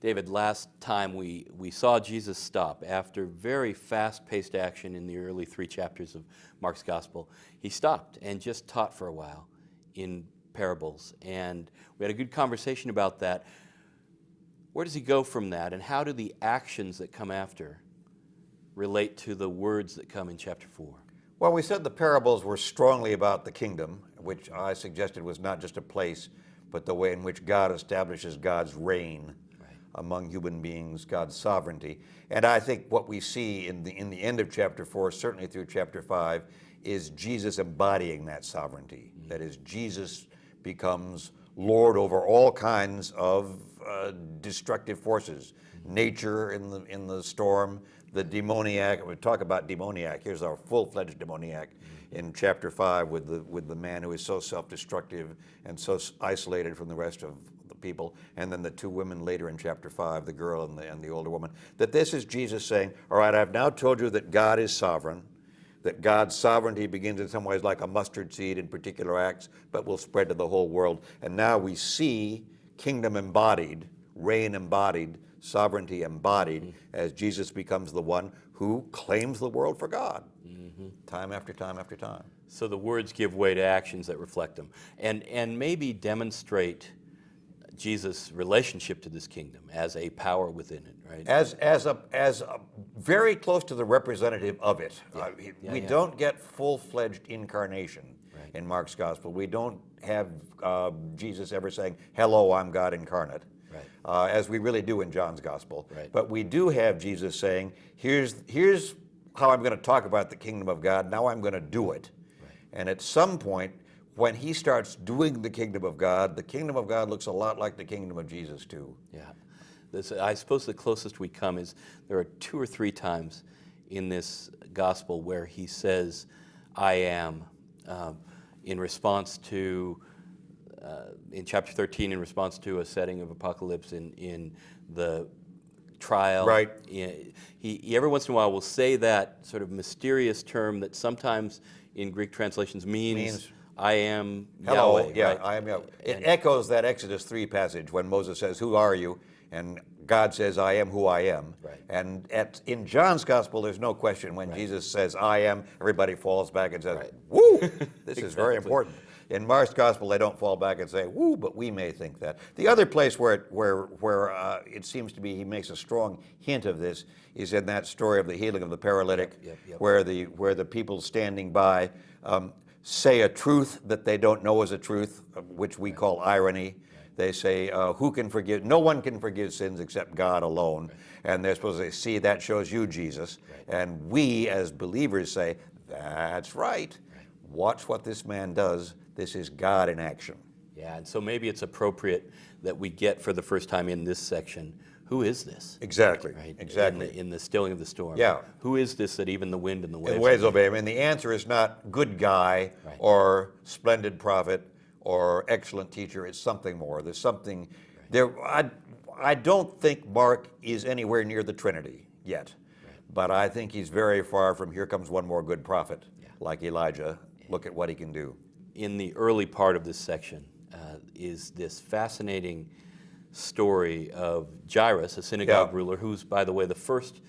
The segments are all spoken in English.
David, last time we saw Jesus stop after very fast-paced action in the early 3 chapters of Mark's Gospel. He stopped and just taught for a while in parables, and we had a good conversation about that. Where does he go from that, and how do the actions that come after relate to the words that come in chapter 4? Well, we said the parables were strongly about the kingdom, which I suggested was not just a place, but the way in which God establishes God's reign among human beings, God's sovereignty. And I think what we see in the end of chapter 4, certainly through chapter 5, is Jesus embodying that sovereignty. Mm-hmm. That is, Jesus becomes Lord over all kinds of destructive forces. Mm-hmm. Nature in the storm, the demoniac. We talk about demoniac. Here's our full-fledged demoniac in chapter 5 with the man who is so self-destructive and so isolated from the rest of the people, and then the 2 women later in chapter 5, the girl and the older woman. That this is Jesus saying, all right, I've now told you that God is sovereign, that God's sovereignty begins in some ways like a mustard seed in particular acts, but will spread to the whole world. And now we see kingdom embodied, reign embodied, sovereignty embodied, as Jesus becomes the one who claims the world for God, time after time after time. So the words give way to actions that reflect them, and maybe demonstrate Jesus' relationship to this kingdom as a power within it, right? As a very close to the representative of it. We don't get full-fledged incarnation in Mark's gospel. We don't have Jesus ever saying, "Hello, I'm God incarnate." As we really do in John's Gospel. Right. But we do have Jesus saying, here's how I'm going to talk about the kingdom of God, now I'm going to do it. Right. And at some point, when he starts doing the kingdom of God looks a lot like the kingdom of Jesus too. Yeah. I suppose the closest we come is there are 2 or 3 times in this gospel where he says, I am, in response to in chapter 13, in response to a setting of apocalypse in the trial. Right. He every once in a while will say that sort of mysterious term that sometimes in Greek translations means I am hello, Yahweh. Yeah, right? I am Yahweh. It echoes that Exodus 3 passage when Moses says, who are you? And God says, I am who I am. Right. And in John's gospel, there's no question when Jesus says, I am, everybody falls back and says, woo, this is very important. In Mark's gospel, they don't fall back and say, woo, but we may think that. The other place where it seems to be he makes a strong hint of this is in that story of the healing of the paralytic, where the people standing by say a truth that they don't know is a truth, which we call irony. They say, who can forgive? No one can forgive sins except God alone. And they're supposed to say, see, that shows you, Jesus. And we, as believers, say, that's right. Watch what this man does. This is God in action. Yeah, and so maybe it's appropriate that we get for the first time in this section, who is this? Exactly, right? exactly. In the stilling of the storm. Yeah. Who is this that even the wind and the waves obey him? And the answer is not good guy or splendid prophet or excellent teacher. It's something more. There's something there. I don't think Mark is anywhere near the Trinity yet, but I think he's very far from here comes one more good prophet like Elijah. Look at what he can do. In the early part of this section is this fascinating story of Jairus, a synagogue ruler, who's, by the way, the first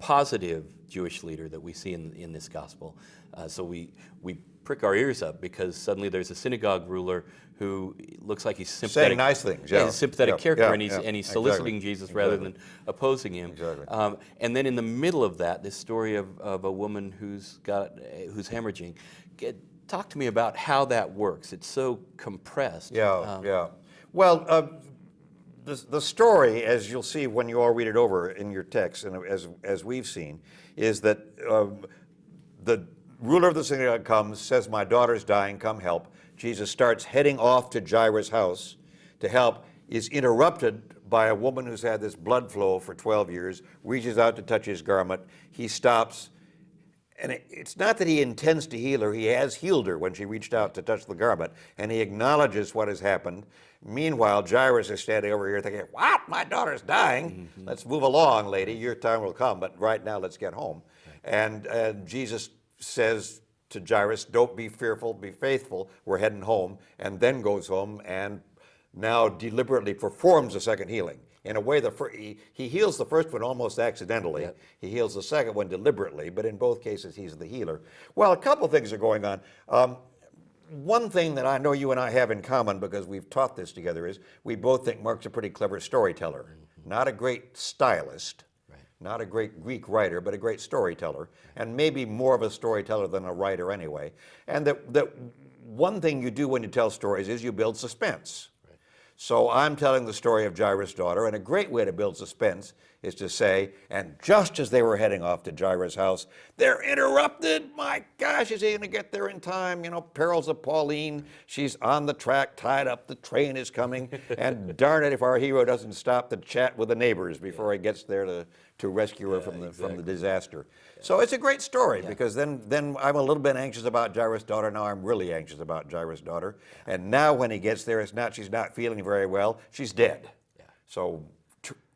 positive Jewish leader that we see in this gospel. So we prick our ears up because suddenly there's a synagogue ruler who looks like he's sympathetic. Saying nice things. He's a sympathetic character, and he's soliciting exactly. Jesus rather than opposing him. Exactly. And then in the middle of that, this story of a woman who's hemorrhaging. Talk to me about how that works. It's so compressed. Well, the story, as you'll see when you all read it over in your text, and as we've seen, is that the ruler of the synagogue comes, says, my daughter's dying, come help. Jesus starts heading off to Jairus' house to help, is interrupted by a woman who's had this blood flow for 12 years, reaches out to touch his garment. He stops. And it's not that he intends to heal her. He has healed her when she reached out to touch the garment, and he acknowledges what has happened. Meanwhile, Jairus is standing over here thinking, what? My daughter's dying. Mm-hmm. Let's move along, lady. Your time will come, but right now let's get home. And Jesus says to Jairus, don't be fearful, be faithful. We're heading home, and then goes home and now deliberately performs a second healing In a way, he heals the first one almost accidentally. Yep. He heals the second one deliberately, but in both cases, he's the healer. Well, a couple things are going on. One thing that I know you and I have in common, because we've taught this together, is we both think Mark's a pretty clever storyteller. Not a great stylist, not a great Greek writer, but a great storyteller, and maybe more of a storyteller than a writer anyway. And that one thing you do when you tell stories is you build suspense. So I'm telling the story of Jairus' daughter, and a great way to build suspense is to say, and just as they were heading off to Jairus' house, they're interrupted. My gosh, is he going to get there in time? You know, perils of Pauline. She's on the track, tied up. The train is coming. And darn it, if our hero doesn't stop to chat with the neighbors before he gets there to rescue her from the disaster. So it's a great story because then I'm a little bit anxious about Jairus' daughter. Now I'm really anxious about Jairus' daughter. And now when he gets there, she's not feeling very well. She's dead. So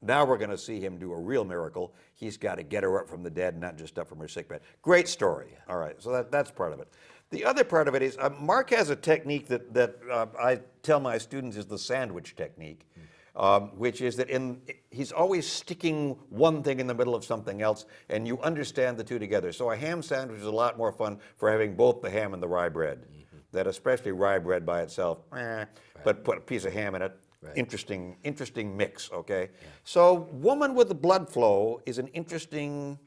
now we're going to see him do a real miracle. He's got to get her up from the dead, not just up from her sickbed. Great story. All right, so that's part of it. The other part of it is Mark has a technique that I tell my students is the sandwich technique. Which is that he's always sticking one thing in the middle of something else, and you understand the two together. So a ham sandwich is a lot more fun for having both the ham and the rye bread. That especially rye bread by itself, but put a piece of ham in it. Interesting mix, okay? So woman with the blood flow is an interesting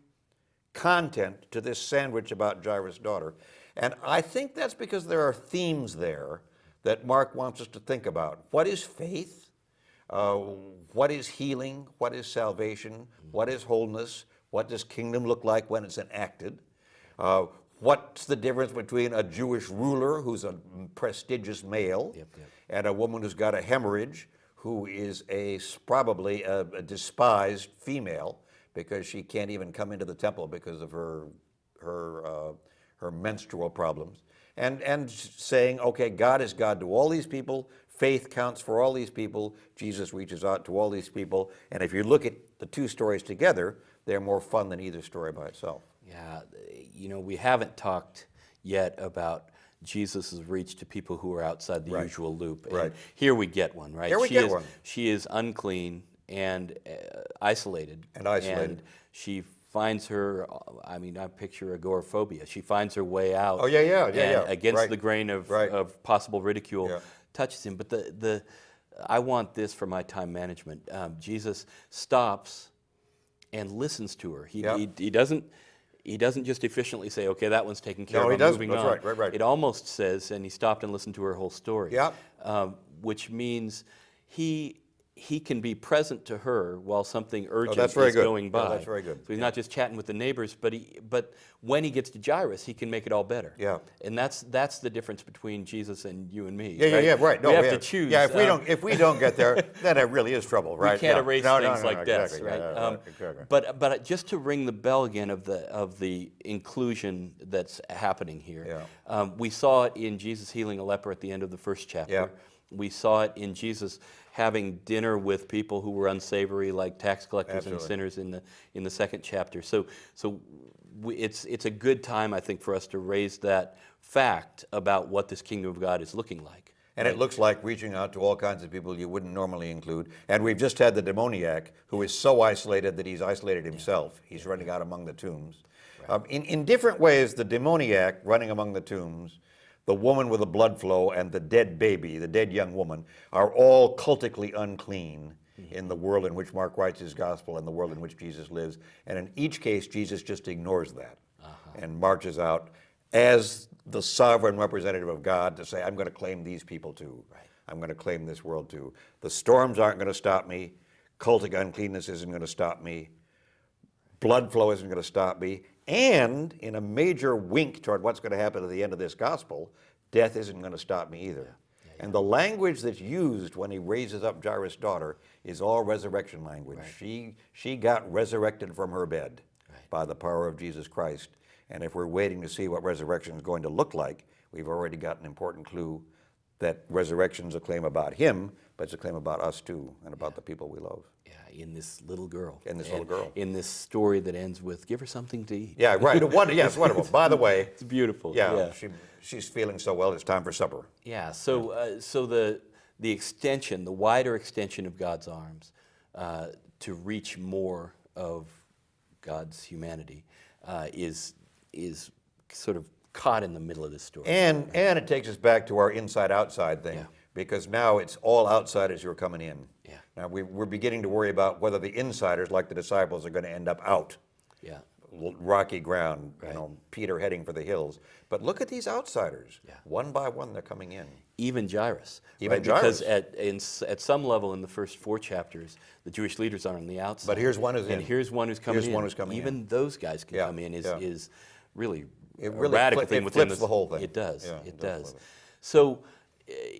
content to this sandwich about Jairus' daughter. And I think that's because there are themes there that Mark wants us to think about. What is faith? What is healing? What is salvation? What is wholeness? What does kingdom look like when it's enacted? What's the difference between a Jewish ruler who's a prestigious male and a woman who's got a hemorrhage who is probably a despised female because she can't even come into the temple because of her menstrual problems? And saying, okay, God is God to all these people. Faith counts for all these people. Jesus reaches out to all these people. And if you look at the two stories together, they're more fun than either story by itself. Yeah, you know, we haven't talked yet about Jesus' reach to people who are outside the usual loop. And here we get one, right? Here we get one. She is unclean and isolated. And she finds her, I mean, I picture agoraphobia. She finds her way out. Oh, yeah. Against the grain of possible ridicule, touches him. But I want this for my time management. Jesus stops and listens to her. He doesn't just efficiently say, okay, that one's taken care of. No, he doesn't. Moving on. That's right. It almost says, and he stopped and listened to her whole story. Which means he can be present to her while something urgent is going by. That's very good. So he's not just chatting with the neighbors, but when he gets to Jairus, he can make it all better. And that's the difference between Jesus and you and me. Right. No, we have to choose. Yeah, if we don't get there, then it really is trouble, right? We can't erase things like death, exactly. right? Exactly. But just to ring the bell again of the inclusion that's happening here, we saw it in Jesus healing a leper at the end of the first chapter. We saw it in Jesus having dinner with people who were unsavory, like tax collectors and sinners in the second chapter. So it's a good time, I think, for us to raise that fact about what this kingdom of God is looking like. And it looks like reaching out to all kinds of people you wouldn't normally include. And we've just had the demoniac, who is so isolated that he's isolated himself. He's running out among the tombs. In different ways, the demoniac running among the tombs, the woman with the blood flow, and the dead baby, the dead young woman, are all cultically unclean in the world in which Mark writes his gospel and the world in which Jesus lives. And in each case, Jesus just ignores that and marches out as the sovereign representative of God to say, I'm going to claim these people too. I'm going to claim this world too. The storms aren't going to stop me. Cultic uncleanness isn't going to stop me. Blood flow isn't going to stop me. And in a major wink toward what's going to happen at the end of this gospel, death isn't going to stop me either. And the language that's used when he raises up Jairus' daughter is all resurrection language. She got resurrected from her bed by the power of Jesus Christ. And if we're waiting to see what resurrection is going to look like, we've already got an important clue that resurrection is a claim about him, but it's a claim about us too, and about the people we love. In this little girl. In this story that ends with, give her something to eat. Yeah, right. Yes, wonderful. By the way. It's beautiful. She's feeling so well, it's time for supper. So the extension, the wider extension of God's arms to reach more of God's humanity, is sort of caught in the middle of this story. And it takes us back to our inside-outside thing, Yeah. because now it's all outsiders who are coming in. Yeah. Now we're beginning to worry about whether the insiders, like the disciples, are going to end up out. Yeah. Rocky ground, Right. Peter heading for the hills. But look at these outsiders. Yeah. One by one, they're coming in. Even Jairus. Even right? Because Jairus. at some level in the first 4 chapters, the Jewish leaders are on the outside. But here's one who's and in. here's one who's coming Here's in. one who's coming Even in. those guys can Yeah, come in. yeah. Is really It a really radical it thing within flips the whole thing. It does. Yeah, it does does. flip it. So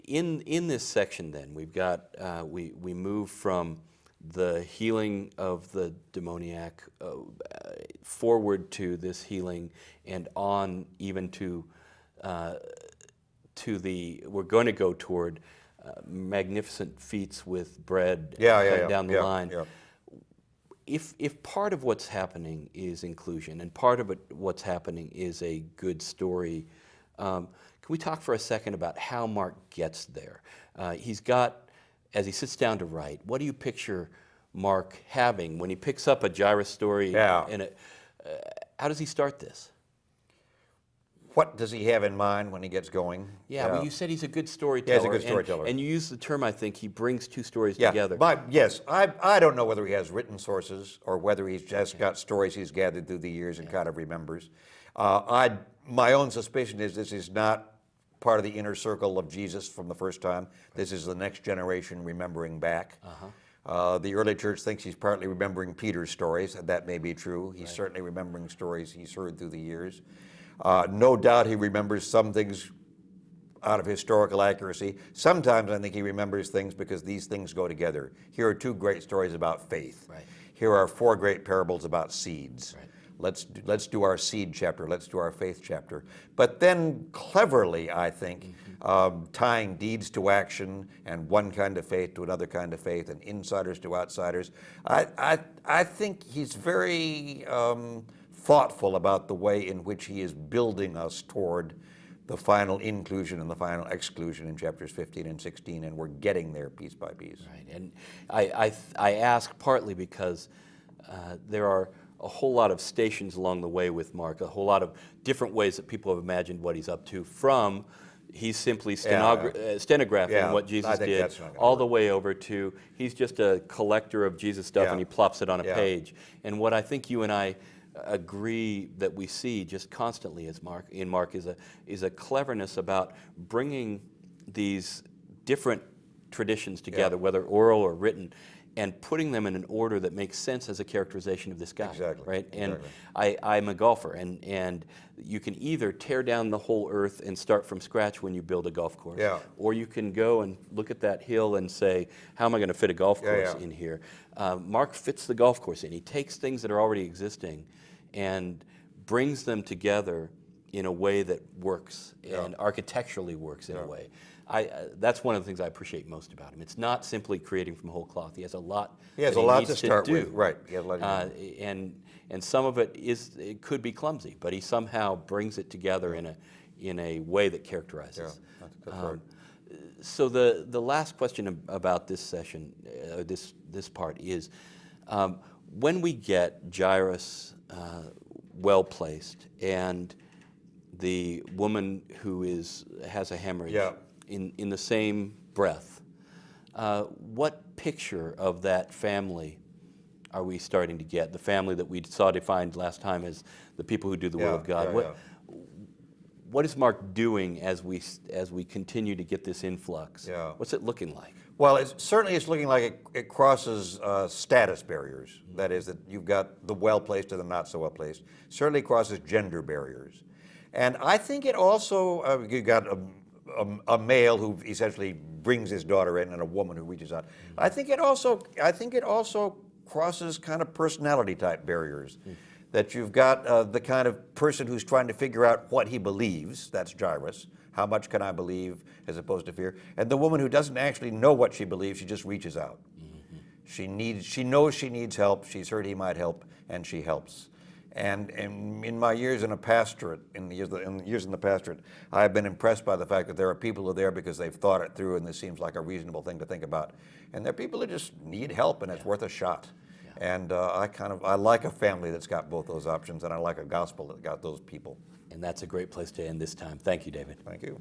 in this section, then we've got we move from the healing of the demoniac forward to this healing, and on even to we're going to go toward magnificent feats with bread down the line. Yeah. If part of what's happening is inclusion, and part of what's happening is a good story, can we talk for a second about how Mark gets there? He's got, as he sits down to write, what do you picture Mark having when he picks up a Jairus story? Yeah. How does he start this? What does he have in mind when he gets going? Yeah, well, you said he's a good storyteller. Yeah, he's a good storyteller. And you use the term, I think, he brings 2 stories Yeah, together. yes, I don't know whether he has written sources or whether he's just got stories he's gathered through the years and kind of remembers. My own suspicion is this is not part of the inner circle of Jesus from the first time. This is the next generation remembering back. The early church thinks he's partly remembering Peter's stories, and that may be true. He's certainly remembering stories he's heard through the years. No doubt he remembers some things out of historical accuracy. Sometimes I think he remembers things because these things go together. Here are 2 great stories about faith. Right. Here are 4 great parables about seeds. Right. Let's do our seed chapter. Let's do our faith chapter. But then cleverly, I think, tying deeds to action and one kind of faith to another kind of faith and insiders to outsiders. I think he's very thoughtful about the way in which he is building us toward the final inclusion and the final exclusion in chapters 15 and 16, and we're getting there piece by piece. Right, and I ask partly because there are a whole lot of stations along the way with Mark, a whole lot of different ways that people have imagined what he's up to, from he's simply stenographing what Jesus did, all the way over to he's just a collector of Jesus stuff and he plops it on a page. And what I think you and I agree that we see just constantly as Mark is a cleverness about bringing these different traditions together, whether oral or written, and putting them in an order that makes sense as a characterization of this guy. Exactly. Right? And Exactly. I'm a golfer, and you can either tear down the whole earth and start from scratch when you build a golf course, or you can go and look at that hill and say, how am I going to fit a golf course in here? Mark fits the golf course in. He takes things that are already existing and brings them together in a way that works and architecturally works in a way. That's one of the things I appreciate most about him. It's not simply creating from whole cloth. He has a lot. He has a lot to start with, right? He has a lot to do. And some of it could be clumsy, but he somehow brings it together in a way that characterizes. Yeah, that's right. So the last question about this session, this part is, when we get Jairus well placed and the woman who has a hemorrhage in the same breath, what picture of that family are we starting to get? The family that we saw defined last time as the people who do the will of God. What is Mark doing as we continue to get this influx? What's it looking like? Well, it's looking like it crosses status barriers. That is, that you've got the well-placed and the not so well-placed. Certainly crosses gender barriers. And I think it also, you've got a male who essentially brings his daughter in and a woman who reaches out. I think it also crosses kind of personality type barriers. That you've got the kind of person who's trying to figure out what he believes, that's Jairus. How much can I believe as opposed to fear? And the woman who doesn't actually know what she believes, she just reaches out. She knows she needs help, she's heard he might help, and she helps. And in my years in a pastorate, in the years in the pastorate, I've been impressed by the fact that there are people who are there because they've thought it through, and this seems like a reasonable thing to think about. And there are people who just need help, and it's worth a shot. And I like a family that's got both those options, and I like a gospel that got those people. And that's a great place to end this time. Thank you, David. Thank you.